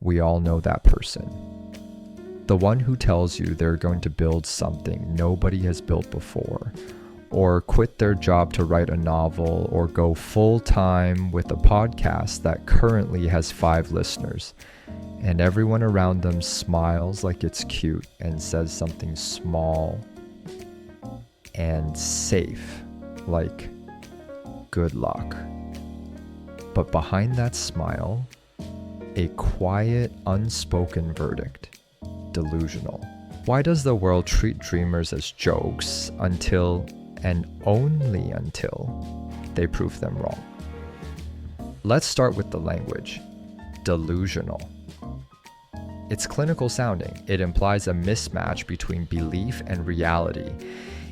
We all know that person. The one who tells you they're going to build something nobody has built before, or quit their job to write a novel, or go full-time with a podcast that currently has 5 listeners, and everyone around them smiles like it's cute and says something small and safe, like, good luck. But behind that smile, a quiet, unspoken verdict: delusional. Why does the world treat dreamers as jokes until, and only until, they prove them wrong? Let's start with the language. Delusional. It's clinical sounding. It implies a mismatch between belief and reality.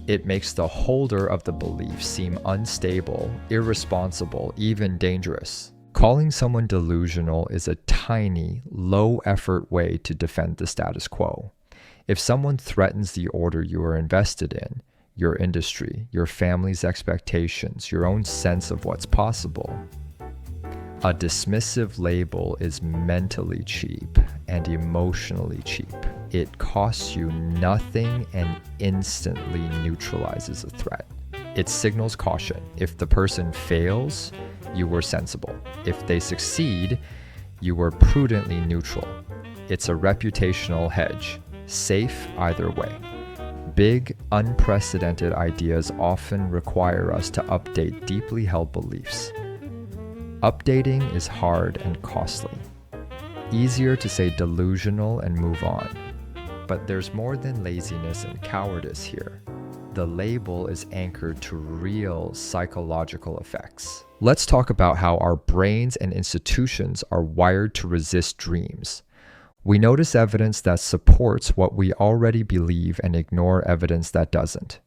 It makes the holder of the belief seem unstable, irresponsible, even dangerous. Calling someone delusional is a tiny, low-effort way to defend the status quo. If someone threatens the order you are invested in, your industry, your family's expectations, your own sense of what's possible, a dismissive label is mentally cheap and emotionally cheap. It costs you nothing and instantly neutralizes a threat. It signals caution. If the person fails, you were sensible. If they succeed, you were prudently neutral. It's a reputational hedge, safe either way. Big, unprecedented ideas often require us to update deeply held beliefs. Updating is hard and costly. Easier to say delusional and move on. But there's more than laziness and cowardice here. The label is anchored to real psychological effects. Let's talk about how our brains and institutions are wired to resist dreams. We notice evidence that supports what we already believe and ignore evidence that doesn't.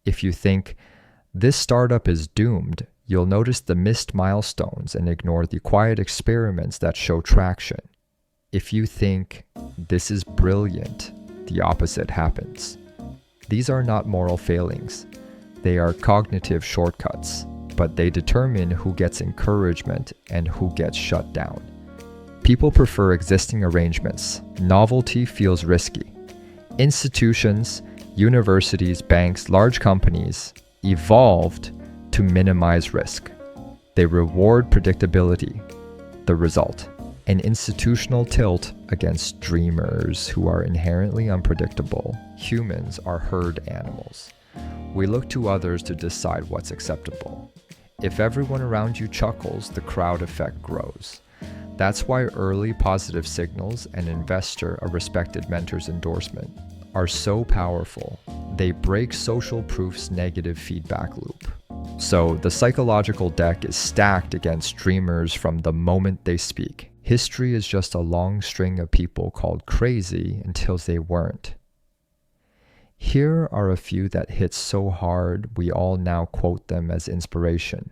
If you think, this startup is doomed, you'll notice the missed milestones and ignore the quiet experiments that show traction. If you think, this is brilliant, the opposite happens. These are not moral failings. They are cognitive shortcuts, but they determine who gets encouragement and who gets shut down. People prefer existing arrangements. Novelty feels risky. Institutions, universities, banks, large companies evolved to minimize risk. They reward predictability. The result: an institutional tilt against dreamers who are inherently unpredictable. Humans are herd animals. We look to others to decide what's acceptable. If everyone around you chuckles, the crowd effect grows. That's why early positive signals, an investor, a respected mentor's endorsement, are so powerful. They break social proof's negative feedback loop. So the psychological deck is stacked against dreamers from the moment they speak. History is just a long string of people called crazy until they weren't. Here are a few that hit so hard we all now quote them as inspiration.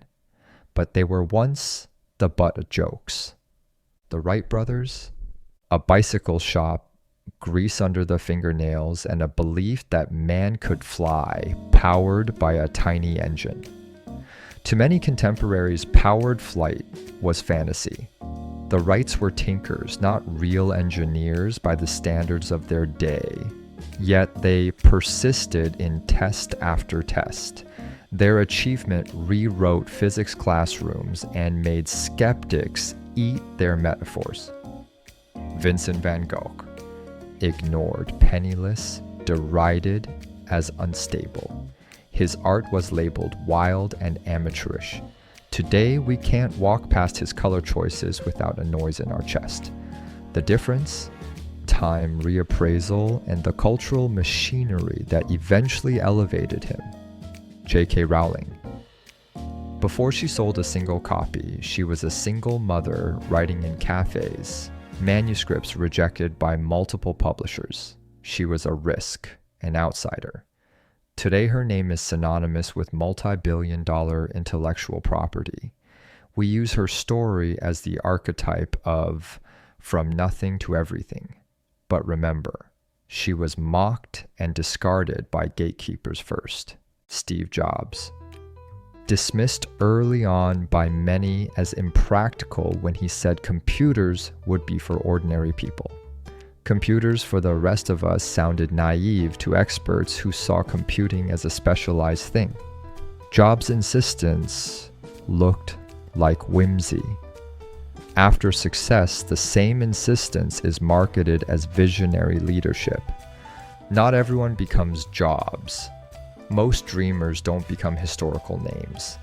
But they were once the butt of jokes. The Wright brothers, a bicycle shop, grease under the fingernails, and a belief that man could fly, powered by a tiny engine. To many contemporaries, powered flight was fantasy. The Wrights were tinkers, not real engineers by the standards of their day. Yet they persisted in test after test. Their achievement rewrote physics classrooms and made skeptics eat their metaphors. Vincent van Gogh, ignored, penniless, derided as unstable. His art was labeled wild and amateurish. Today, we can't walk past his color choices without a noise in our chest. The difference? Time, reappraisal, and the cultural machinery that eventually elevated him. J.K. Rowling. Before she sold a single copy, she was a single mother writing in cafes, manuscripts rejected by multiple publishers. She was a risk, an outsider. Today, her name is synonymous with multi-billion-dollar intellectual property. We use her story as the archetype of from nothing to everything. But remember, she was mocked and discarded by gatekeepers first. Steve Jobs. dismissed early on by many as impractical when he said computers would be for ordinary people. Computers for the rest of us sounded naive to experts who saw computing as a specialized thing. Jobs' insistence looked like whimsy. After success, the same insistence is marketed as visionary leadership. Not everyone becomes Jobs. Most dreamers don't become historical names.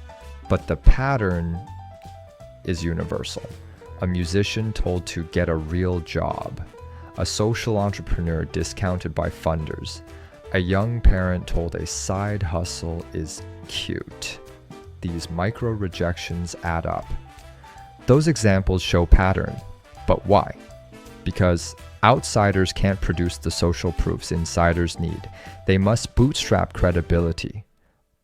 But the pattern is universal. A musician told to get a real job. A social entrepreneur discounted by funders. A young parent told a side hustle is cute. These micro rejections add up. Those examples show pattern. But why? Because outsiders can't produce the social proofs insiders need. They must bootstrap credibility.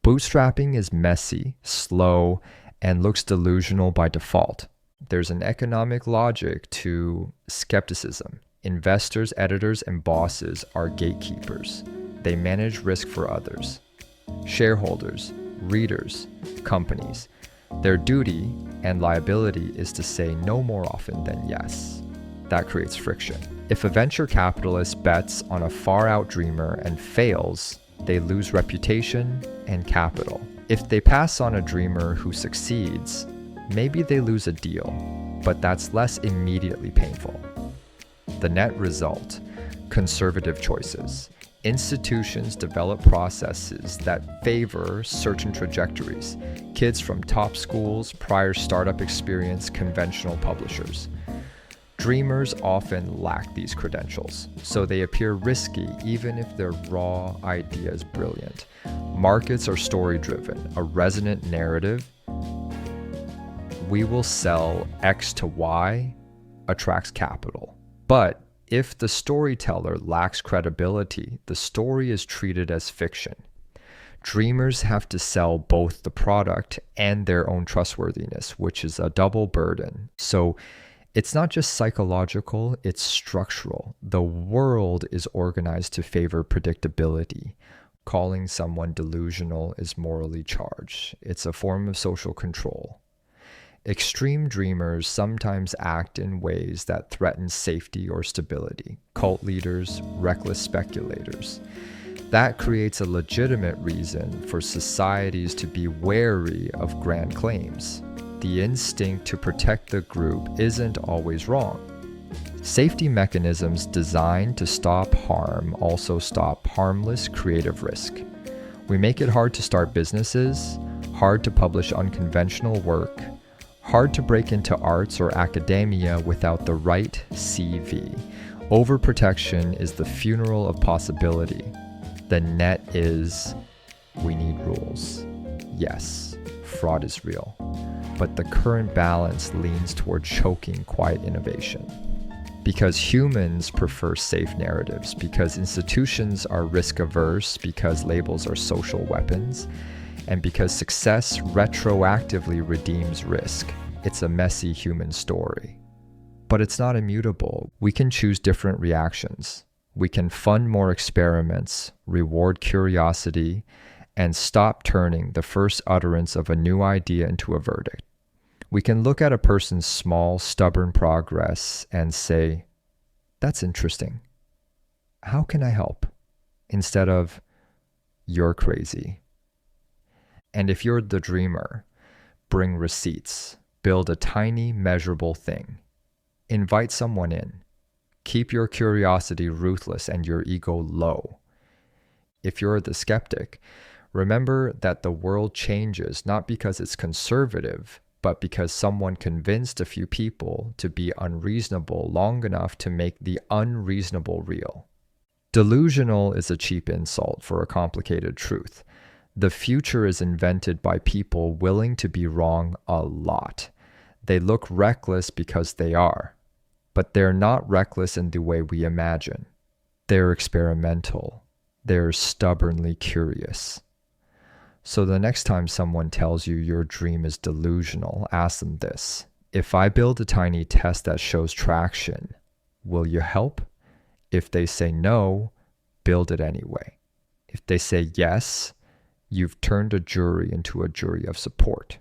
Bootstrapping is messy, slow, and looks delusional by default. There's an economic logic to skepticism. Investors, editors, and bosses are gatekeepers. They manage risk for others. Shareholders, readers, companies. Their duty and liability is to say no more often than yes. That creates friction. If a venture capitalist bets on a far-out dreamer and fails, they lose reputation and capital. If they pass on a dreamer who succeeds, maybe they lose a deal, but that's less immediately painful. The net result: conservative choices. Institutions develop processes that favor certain trajectories. Kids from top schools, prior startup experience, conventional publishers. Dreamers often lack these credentials, so they appear risky even if their raw idea is brilliant. Markets are story-driven, a resonant narrative. We will sell X to Y attracts capital. But if the storyteller lacks credibility, the story is treated as fiction. Dreamers have to sell both the product and their own trustworthiness, which is a double burden. So it's not just psychological, it's structural. The world is organized to favor predictability. Calling someone delusional is morally charged. It's a form of social control. Extreme dreamers sometimes act in ways that threaten safety or stability. Cult leaders, reckless speculators. That creates a legitimate reason for societies to be wary of grand claims. The instinct to protect the group isn't always wrong. Safety mechanisms designed to stop harm also stop harmless creative risk. We make it hard to start businesses, hard to publish unconventional work, hard to break into arts or academia without the right CV. Overprotection is the funeral of possibility. The net is, we need rules. Yes, fraud is real, but the current balance leans toward choking quiet innovation. Because humans prefer safe narratives, because institutions are risk-averse, because labels are social weapons, and because success retroactively redeems risk. It's a messy human story. But it's not immutable. We can choose different reactions. We can fund more experiments, reward curiosity, and stop turning the first utterance of a new idea into a verdict. We can look at a person's small, stubborn progress and say, that's interesting. How can I help? Instead of, you're crazy. And if you're the dreamer, bring receipts. Build a tiny, measurable thing. Invite someone in. Keep your curiosity ruthless and your ego low. If you're the skeptic, remember that the world changes not because it's conservative, but because someone convinced a few people to be unreasonable long enough to make the unreasonable real. Delusional is a cheap insult for a complicated truth. The future is invented by people willing to be wrong a lot. They look reckless because they are, but they're not reckless in the way we imagine. They're experimental. They're stubbornly curious. So the next time someone tells you your dream is delusional, ask them this. If I build a tiny test that shows traction, will you help? If they say no, build it anyway. If they say yes, You've turned a jury into a jury of support.